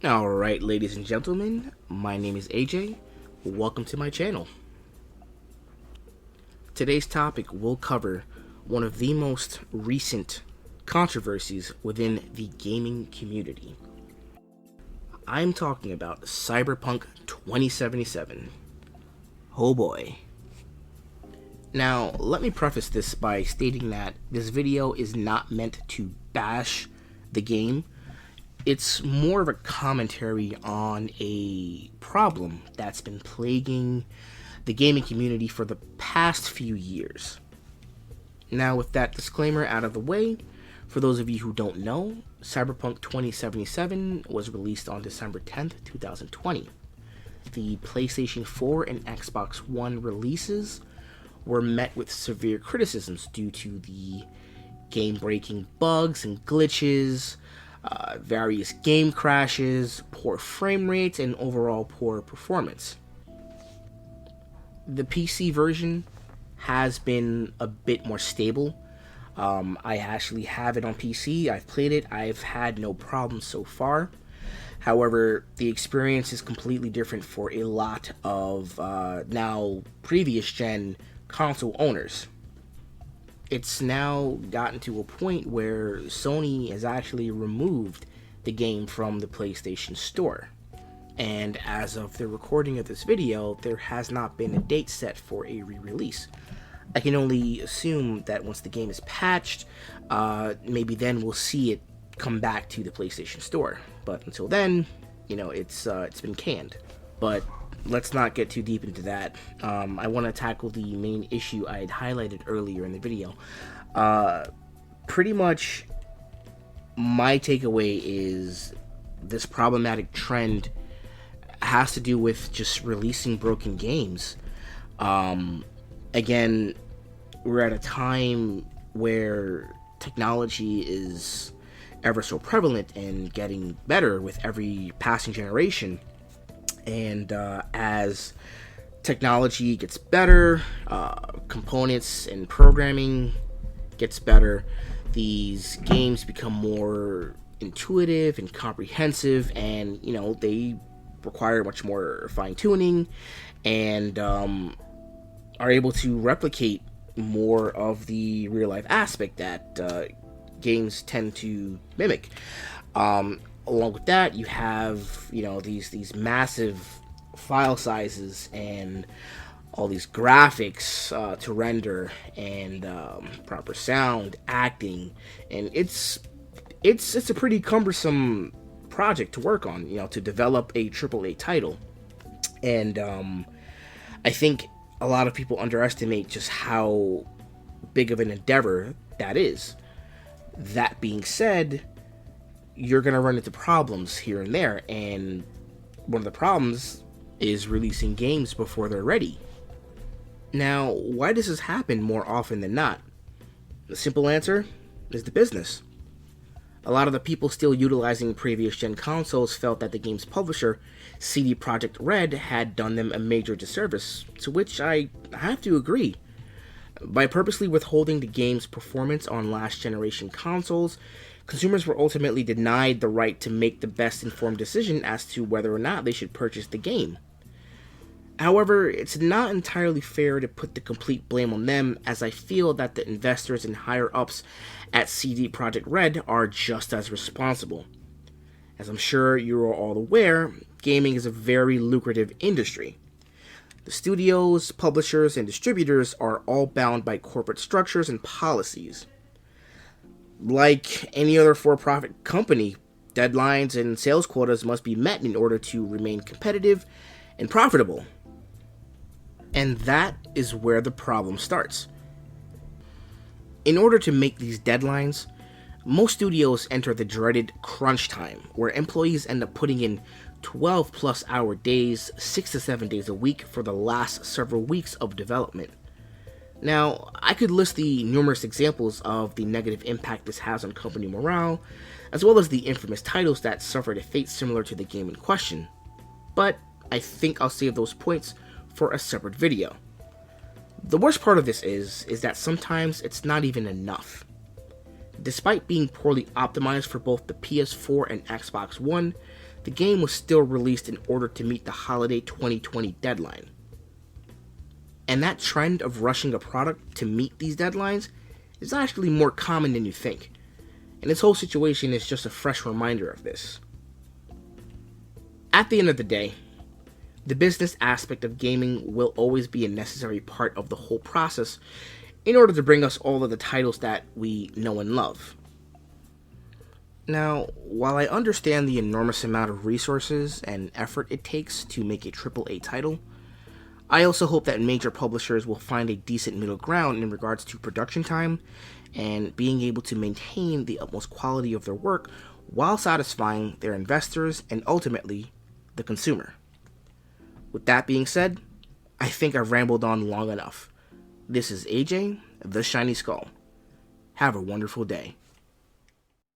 Alright, ladies and gentlemen, my name is AJ. Welcome to my channel. Today's topic will cover one of the most recent controversies within the gaming community. I'm talking about Cyberpunk 2077. Oh boy. Now, let me preface this by stating that this video is not meant to bash the game. It's more of a commentary on a problem that's been plaguing the gaming community for the past few years. Now, with that disclaimer out of the way, for those of you who don't know, Cyberpunk 2077 was released on December 10th, 2020. The PlayStation 4 and Xbox One releases were met with severe criticisms due to the game-breaking bugs and glitches, various game crashes, poor frame rates, and overall poor performance. The PC version has been a bit more stable. I actually have it on PC. I've played it. I've had no problems so far. However, the experience is completely different for a lot of now previous gen console owners. It's now gotten to a point where Sony has actually removed the game from the PlayStation Store. And as of the recording of this video, there has not been a date set for a re-release. I can only assume that once the game is patched, maybe then we'll see it come back to the PlayStation Store. But until then, it's been canned. But let's not get too deep into that. I want to tackle the main issue I had highlighted earlier in the video. Pretty much, my takeaway is this problematic trend has to do with just releasing broken games. Again, we're at a time where technology is ever so prevalent and getting better with every passing generation. And as technology gets better, components and programming gets better, these games become more intuitive and comprehensive, and they require much more fine-tuning and are able to replicate more of the real-life aspect that games tend to mimic. Along with that, you have these massive file sizes and all these graphics to render, and proper sound, acting, and it's a pretty cumbersome project to work on, to develop a AAA title. And I think a lot of people underestimate just how big of an endeavor that is. That being said, you're going to run into problems here and there, and one of the problems is releasing games before they're ready. Now, why does this happen more often than not? The simple answer is the business. A lot of the people still utilizing previous gen consoles felt that the game's publisher, CD Projekt Red, had done them a major disservice, to which I have to agree. By purposely withholding the game's performance on last generation consoles, consumers were ultimately denied the right to make the best informed decision as to whether or not they should purchase the game. However, it's not entirely fair to put the complete blame on them, as I feel that the investors and higher-ups at CD Projekt Red are just as responsible. As I'm sure you are all aware, gaming is a very lucrative industry. The studios, publishers, and distributors are all bound by corporate structures and policies. Like any other for-profit company, deadlines and sales quotas must be met in order to remain competitive and profitable. And that is where the problem starts. In order to make these deadlines, most studios enter the dreaded crunch time, where employees end up putting in 12 plus hour days, 6 to 7 days a week for the last several weeks of development. Now, I could list the numerous examples of the negative impact this has on company morale, as well as the infamous titles that suffered a fate similar to the game in question. But I think I'll save those points for a separate video. The worst part of this is that sometimes it's not even enough. Despite being poorly optimized for both the PS4 and Xbox One, the game was still released in order to meet the holiday 2020 deadline. And that trend of rushing a product to meet these deadlines is actually more common than you think. And this whole situation is just a fresh reminder of this. At the end of the day, the business aspect of gaming will always be a necessary part of the whole process in order to bring us all of the titles that we know and love. Now, while I understand the enormous amount of resources and effort it takes to make a AAA title, I also hope that major publishers will find a decent middle ground in regards to production time and being able to maintain the utmost quality of their work while satisfying their investors and ultimately the consumer. With that being said, I think I've rambled on long enough. This is AJ, the Shiny Skull. Have a wonderful day.